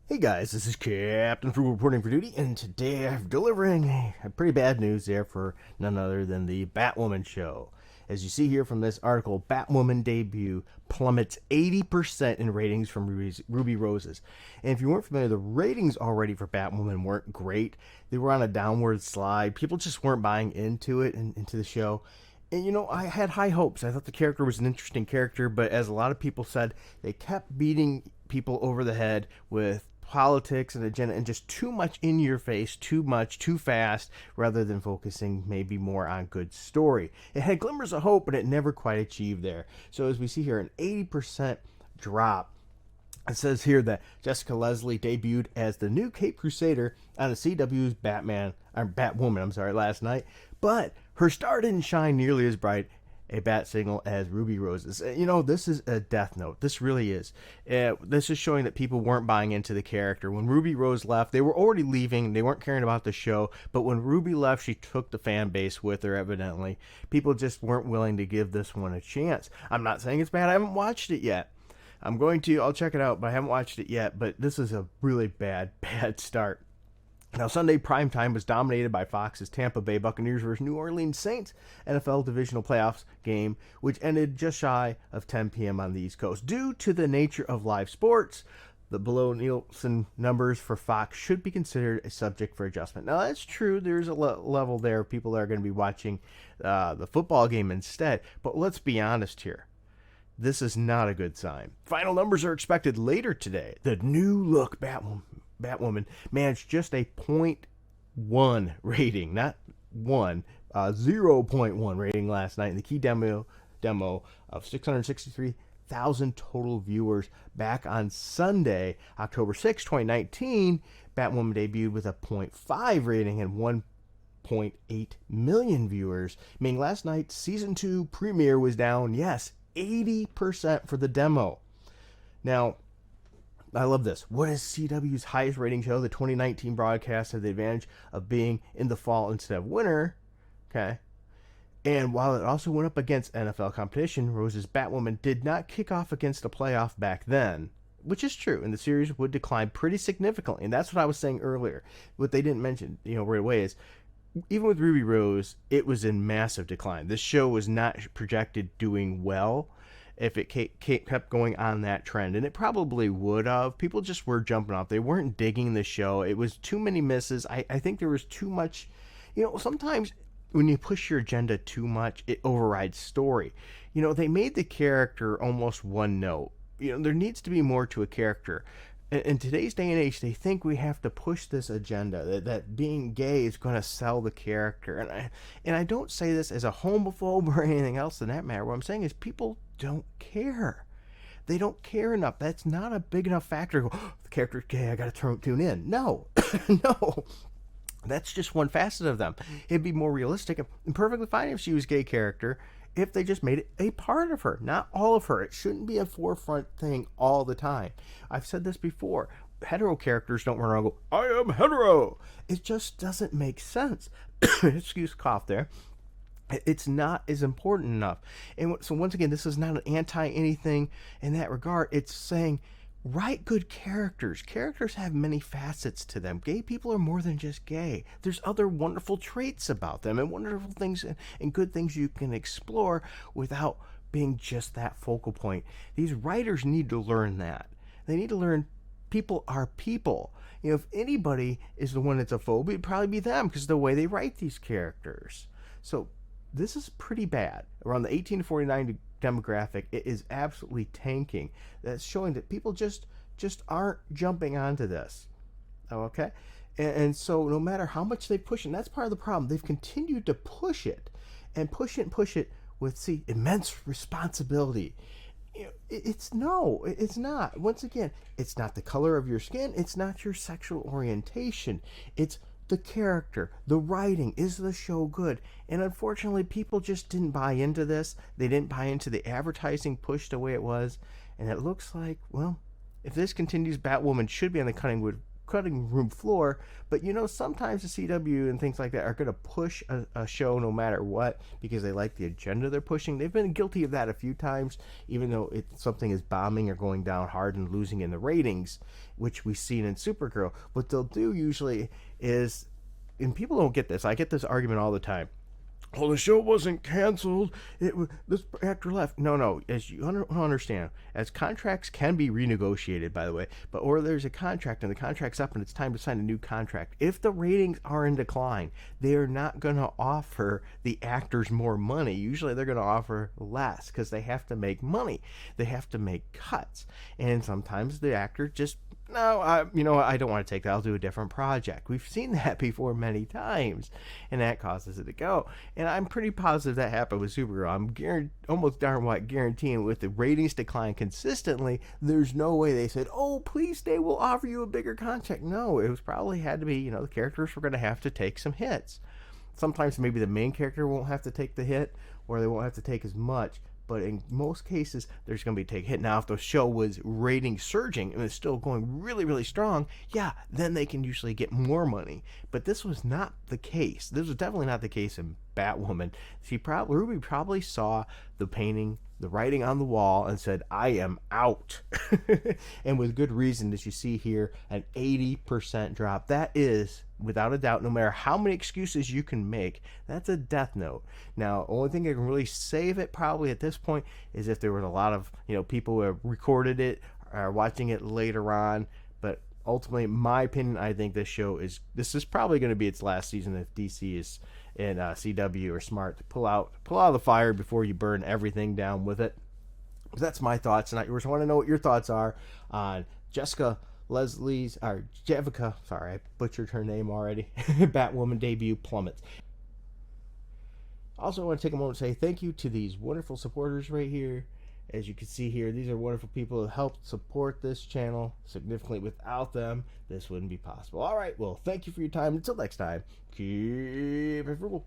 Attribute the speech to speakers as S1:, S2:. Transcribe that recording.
S1: Hey guys, this is Captain Frugal reporting for duty, and today I'm delivering a pretty bad news there for none other than the Batwoman show. As you see here from this article, Batwoman debut plummets 80% in ratings from Ruby Roses. And if you weren't familiar, the ratings already for Batwoman weren't great. They were on a downward slide. People just weren't buying into it and into the show. And I had high hopes. I thought the character was an interesting character, but as a lot of people said, they kept beating people over the head with politics and agenda and just too much in your face, too much, too fast, rather than focusing maybe more on good story. It had glimmers of hope, but it never quite achieved there. So as we see here, an 80% drop. It says here that Jessica Leslie debuted as the new Cape Crusader on the CW's Batwoman, last night, but her star didn't shine nearly as bright a bat signal as Ruby Roses. This is a death note. This really is. This is showing that people weren't buying into the character. When Ruby Rose left, they were already leaving. They weren't caring about the show. But when Ruby left, she took the fan base with her, evidently. People just weren't willing to give this one a chance. I'm not saying it's bad. I haven't watched it yet. I'll check it out, but I haven't watched it yet. But this is a really bad start. Now, Sunday primetime was dominated by Fox's Tampa Bay Buccaneers versus New Orleans Saints NFL Divisional Playoffs game, which ended just shy of 10 p.m. on the East Coast. Due to the nature of live sports, the below Nielsen numbers for Fox should be considered a subject for adjustment. Now, that's true. There's a level there of people that are going to be watching the football game instead. But let's be honest here. This is not a good sign. Final numbers are expected later today. The new look Batwoman managed just a 0.1 rating, not 0.1 rating last night in the key demo of 663,000 total viewers. Back on Sunday, October 6, 2019, Batwoman debuted with a 0.5 rating and 1.8 million viewers, meaning last night's season 2 premiere was down, 80% for the demo. Now, I love this. What is CW's highest rating show? The 2019 broadcast had the advantage of being in the fall instead of winter. Okay. And while it also went up against NFL competition, Rose's Batwoman did not kick off against a playoff back then, which is true. And the series would decline pretty significantly. And that's what I was saying earlier. What they didn't mention, right away is even with Ruby Rose, it was in massive decline. This show was not projected doing well if it kept going on that trend, and it probably would have. People just were jumping off. They weren't digging the show. It was too many misses. I think there was too much. Sometimes when you push your agenda too much, it overrides story. They made the character almost one note. There needs to be more to a character. In today's day and age, they think we have to push this agenda that being gay is going to sell the character. And I don't say this as a homophobe or anything else in that matter. What I'm saying is people don't care. They don't care enough. That's not a big enough factor to go, the character's gay, I got to tune in. No, no. That's just one facet of them. It'd be more realistic and perfectly fine if she was a gay character if they just made it a part of her, not all of her. It shouldn't be a forefront thing all the time. I've said this before. Hetero characters don't run around and go, I am hetero. It just doesn't make sense. Excuse cough there. It's not as important enough. And so once again, this is not an anti-anything in that regard. It's saying, write good characters. Characters have many facets to them. Gay people are more than just gay. There's other wonderful traits about them and wonderful things and good things you can explore without being just that focal point. These writers need to learn that. They need to learn people are people. If anybody is the one that's a phobe, it'd probably be them because of the way they write these characters. So this is pretty bad. Around the 18 to 49 demographic, it is absolutely tanking. That's showing that people just aren't jumping onto this. Okay? And so no matter how much they push it, and that's part of the problem, they've continued to push it and push it with, immense responsibility. It's not. Once again, it's not the color of your skin. It's not your sexual orientation. It's the character, the writing. Is the show good? And unfortunately, people just didn't buy into this. They didn't buy into the advertising pushed the way it was. And it looks like, well, if this continues, Batwoman should be on the cutting cutting room floor. But sometimes the CW and things like that are going to push a show no matter what because they like the agenda they're pushing. They've been guilty of that a few times, even though something is bombing or going down hard and losing in the ratings, which we've seen in Supergirl. What they'll do usually is, and people don't get this, I get this argument all the time. Oh, the show wasn't canceled. This actor left. No. As you understand, as contracts can be renegotiated, by the way, or there's a contract and the contract's up and it's time to sign a new contract. If the ratings are in decline, they are not going to offer the actors more money. Usually, they're going to offer less because they have to make money. They have to make cuts, and sometimes the actor just, no, I don't want to take that. I'll do a different project. We've seen that before many times, and that causes it to go. And I'm pretty positive that happened with Supergirl. I'm almost darn what guaranteeing with the ratings decline consistently, there's no way they said, oh, please stay, we'll offer you a bigger contract. No, it was probably had to be, the characters were going to have to take some hits. Sometimes maybe the main character won't have to take the hit, or they won't have to take as much. But in most cases, there's going to be a take hit. Now, if the show was rating surging and it's still going really, really strong, yeah, then they can usually get more money. But this was not the case. This was definitely not the case in Batwoman. Ruby probably saw the painting, the writing on the wall, and said, I am out. And with good reason, as you see here, an 80% drop. That is, without a doubt, no matter how many excuses you can make, that's a death note. Now, the only thing that can really save it probably at this point is if there was a lot of people who have recorded it or watching it later on. But ultimately, in my opinion, I think this is probably going to be its last season if DC is and CW are smart to pull out of the fire before you burn everything down with it. But that's my thoughts, and I just want to know what your thoughts are on Javicia, sorry, I butchered her name already, Batwoman debut, Plummets. Also, I want to take a moment to say thank you to these wonderful supporters right here. As you can see here, these are wonderful people who helped support this channel significantly. Without them, this wouldn't be possible. All right, well, thank you for your time. Until next time, keep it frugal.